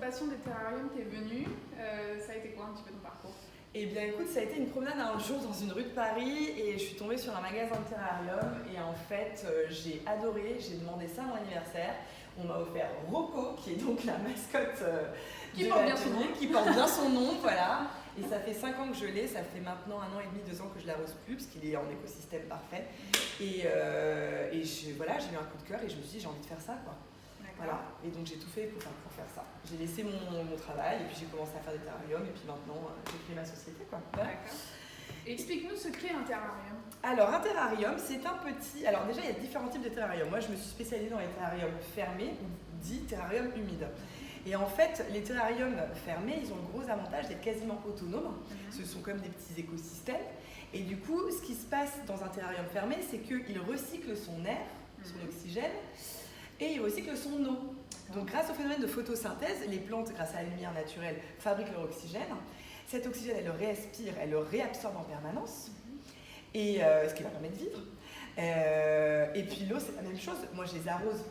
passion des terrariums t'est venue? Ça a été quoi un petit peu ton parcours? Eh bien écoute, ça a été une promenade un jour dans une rue de Paris et je suis tombée sur un magasin de terrarium et en fait j'ai adoré, j'ai demandé ça à mon anniversaire. On m'a offert Rocco, qui est donc la mascotte qui porte bien son nom. Qui porte bien son nom, voilà. Et ça fait 5 ans que je l'ai, ça fait maintenant 1 an et demi, 2 ans que je l'arrose plus parce qu'il est en écosystème parfait. Et voilà, j'ai eu un coup de cœur et je me suis dit j'ai envie de faire ça quoi. Voilà, et donc j'ai tout fait pour faire ça. J'ai laissé mon travail et puis j'ai commencé à faire des terrariums et puis maintenant j'ai créé ma société quoi. Voilà. D'accord. Explique-nous ce qu'est un terrarium. Alors un terrarium, c'est un petit... Alors déjà il y a différents types de terrariums. Moi je me suis spécialisée dans les terrariums fermés, dit terrarium humide. Et en fait, les terrariums fermés, ils ont le gros avantage d'être quasiment autonomes. Ce sont comme des petits écosystèmes. Et du coup, ce qui se passe dans un terrarium fermé, c'est qu'il recycle son air, son oxygène, et il recycle son eau. Donc grâce au phénomène de photosynthèse, les plantes, grâce à la lumière naturelle, fabriquent leur oxygène. Cet oxygène, elle le réaspire, elle le réabsorbe en permanence, et, ce qui va permettre de vivre. Et puis l'eau, c'est la même chose. Moi, je les arrose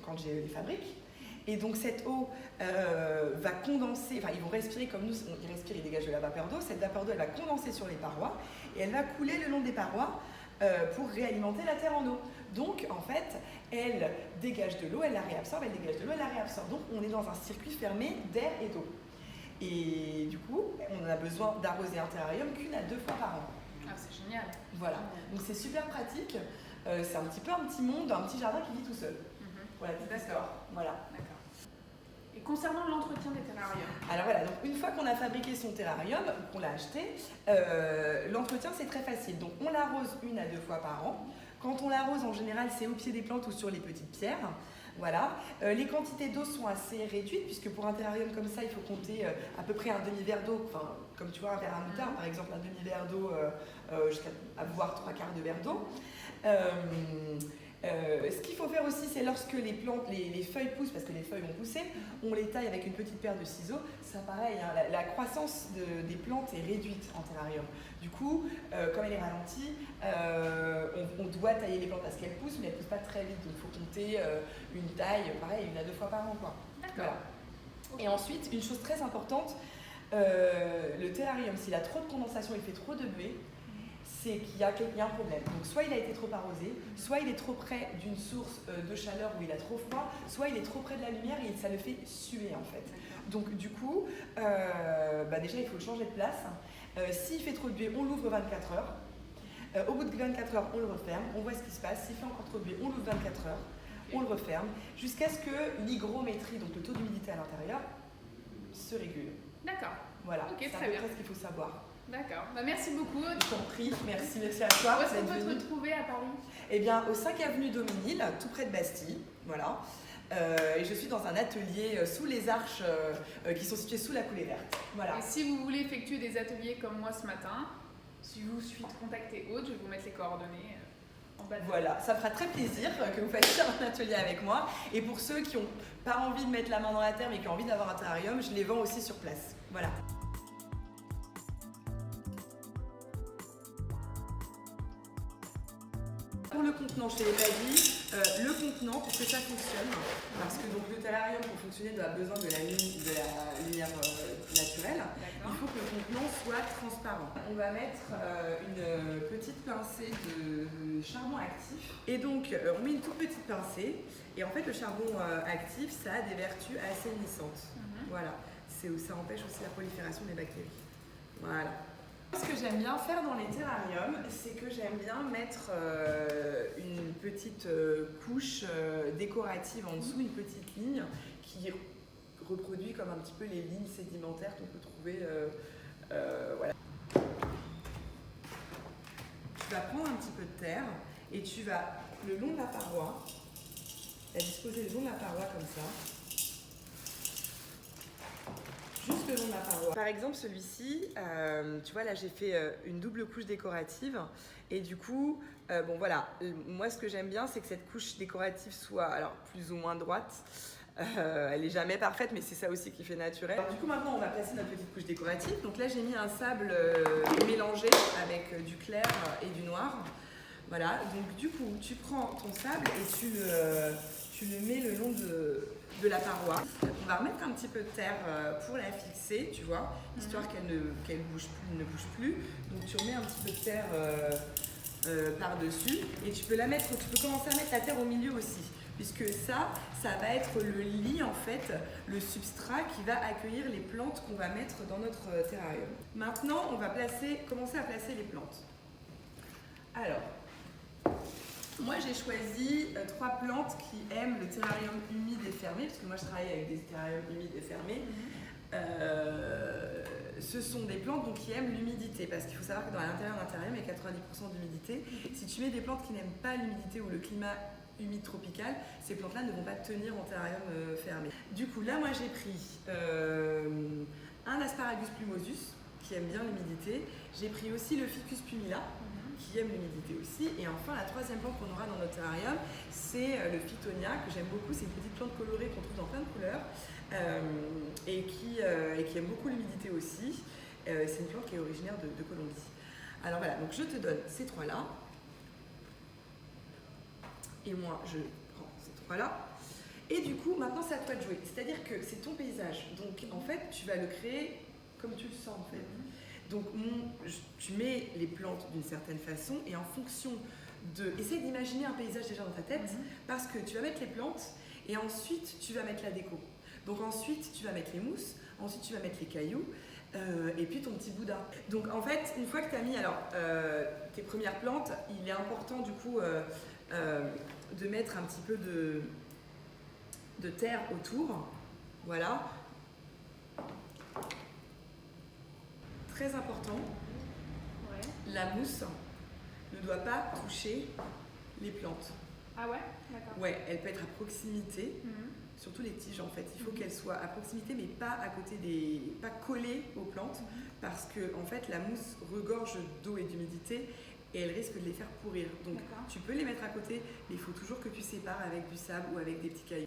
quand je les fabrique. Et donc cette eau va condenser, enfin ils vont respirer comme nous, ils respirent, ils dégagent de la vapeur d'eau. Cette vapeur d'eau, elle va condenser sur les parois et elle va couler le long des parois pour réalimenter la terre en eau. Donc en fait, elle dégage de l'eau, elle la réabsorbe, elle dégage de l'eau, elle la réabsorbe. Donc on est dans un circuit fermé d'air et d'eau. Et du coup, on a besoin d'arroser un terrarium qu'1 à 2 fois par an. Ah, c'est génial. Voilà, donc c'est super pratique. C'est un petit monde, un petit jardin qui vit tout seul. Voilà, d'accord. Voilà. D'accord. Et concernant l'entretien des terrariums? Alors voilà, donc une fois qu'on a fabriqué son terrarium, qu'on l'a acheté, l'entretien c'est très facile. Donc on l'arrose 1 à 2 fois par an. Quand on l'arrose, en général, c'est au pied des plantes ou sur les petites pierres. Voilà. Les quantités d'eau sont assez réduites puisque pour un terrarium comme ça, il faut compter à peu près un demi-verre d'eau. Enfin, comme tu vois, un verre à moutarde, par exemple, un demi-verre d'eau jusqu'à voire 3/4 de verre d'eau. Ce qu'il faut faire aussi, c'est lorsque les plantes, les feuilles poussent, parce que les feuilles vont pousser, on les taille avec une petite paire de ciseaux. Ça pareil, hein, la croissance des plantes est réduite en terrarium. Du coup, comme elle est ralentie, on doit tailler les plantes parce qu'elles poussent, mais elles ne poussent pas très vite. Donc il faut compter une taille, pareil, 1 à 2 fois par an. D'accord. Voilà. Et ensuite, une chose très importante, le terrarium, s'il a trop de condensation, il fait trop de buée, c'est qu'il y a un problème. Donc soit il a été trop arrosé, soit il est trop près d'une source de chaleur où il a trop froid, soit il est trop près de la lumière et ça le fait suer en fait. Donc du coup, déjà il faut le changer de place. S'il fait trop de buée, on l'ouvre 24 heures. Au bout de 24 heures, on le referme, on voit ce qui se passe. S'il fait encore trop de buée, on l'ouvre 24 heures, on le referme, jusqu'à ce que l'hygrométrie, donc le taux d'humidité à l'intérieur, se régule. D'accord. Voilà, Ok, c'est à très peu bien. près ce qu'il faut savoir. D'accord. Bah, merci beaucoup. Je t'en prie, merci à toi. Où est-ce qu'on peut te retrouver à Paris? Eh bien, au 5 avenue Daumesnil, tout près de Bastille, voilà. Et je suis dans un atelier sous les arches qui sont situées sous la coulée verte. Voilà. Et si vous voulez effectuer des ateliers comme moi ce matin, si vous suivez, contactez Aude, je vais vous mettre les coordonnées en bas de Voilà, ça me fera très plaisir que vous fassiez un atelier avec moi. Et pour ceux qui n'ont pas envie de mettre la main dans la terre mais qui ont envie d'avoir un terrarium, je les vends aussi sur place. Voilà. Pour le contenant, je ne te l'ai pas dit, le contenant, pour que ça fonctionne, parce que donc, le terrarium, pour fonctionner, a besoin de la lumière naturelle, il faut que le contenant soit transparent. On va mettre une petite pincée de charbon actif. Et donc, on met une toute petite pincée. Et en fait, le charbon actif, ça a des vertus assainissantes. Voilà. Ça empêche aussi la prolifération des bactéries. Voilà. Ce que j'aime bien faire dans les terrariums, c'est que j'aime bien mettre une petite couche décorative en dessous, une petite ligne qui reproduit comme un petit peu les lignes sédimentaires qu'on peut trouver. Voilà. Tu vas prendre un petit peu de terre et tu vas, le long de la paroi, la disposer le long de la paroi comme ça. Juste le long de la paroi. Par exemple, celui-ci, tu vois, là j'ai fait une double couche décorative et du coup, bon voilà, moi ce que j'aime bien, c'est que cette couche décorative soit alors plus ou moins droite. Elle n'est jamais parfaite, mais c'est ça aussi qui fait naturel. Alors, du coup, maintenant, on va placer notre petite couche décorative. Donc là, j'ai mis un sable mélangé avec du clair et du noir. Voilà, donc du coup, tu prends ton sable et tu tu le mets le long de la paroi. On va remettre un petit peu de terre pour la fixer, tu vois, histoire qu'elle ne bouge plus. Donc tu remets un petit peu de terre par-dessus et tu peux commencer à mettre la terre au milieu aussi. Puisque ça va être le lit en fait, le substrat qui va accueillir les plantes qu'on va mettre dans notre terrarium. Maintenant, on va commencer à placer les plantes. Alors, moi j'ai choisi 3 plantes qui aiment le terrarium humide et fermé, parce que moi je travaille avec des terrariums humides et fermés. Ce sont des plantes donc, qui aiment l'humidité, parce qu'il faut savoir que dans l'intérieur d'un terrarium, il y a 90% d'humidité. Si tu mets des plantes qui n'aiment pas l'humidité ou le climat humide tropical, ces plantes-là ne vont pas tenir en terrarium fermé. Du coup, là, moi, j'ai pris un Asparagus plumosus, qui aime bien l'humidité. J'ai pris aussi le Ficus pumila, qui aime l'humidité aussi. Et enfin, la 3e plante qu'on aura dans notre terrarium, c'est le Phytonia, que j'aime beaucoup. C'est une petite plante colorée qu'on trouve dans plein de couleurs et qui aime beaucoup l'humidité aussi. C'est une plante qui est originaire de Colombie. Alors voilà, donc je te donne ces 3-là. Et moi, je prends ces 3-là. Et du coup, maintenant, c'est à toi de jouer. C'est-à-dire que c'est ton paysage. Donc, en fait, tu vas le créer comme tu le sens, en fait. Donc, tu mets les plantes d'une certaine façon et en fonction de... Essaye d'imaginer un paysage déjà dans ta tête parce que tu vas mettre les plantes et ensuite, tu vas mettre la déco. Donc, ensuite, tu vas mettre les mousses. Ensuite, tu vas mettre les cailloux. Et puis ton petit Bouddha. Donc en fait, une fois que tu as mis tes premières plantes, il est important du coup de mettre un petit peu de terre autour. Voilà. Très important, la mousse ne doit pas toucher les plantes. Ah ouais? D'accord. Ouais, elle peut être à proximité. Surtout les tiges en fait, il faut qu'elles soient à proximité mais pas à côté pas collées aux plantes parce que en fait la mousse regorge d'eau et d'humidité et elle risque de les faire pourrir. Donc tu peux les mettre à côté mais il faut toujours que tu sépares avec du sable ou avec des petits cailloux.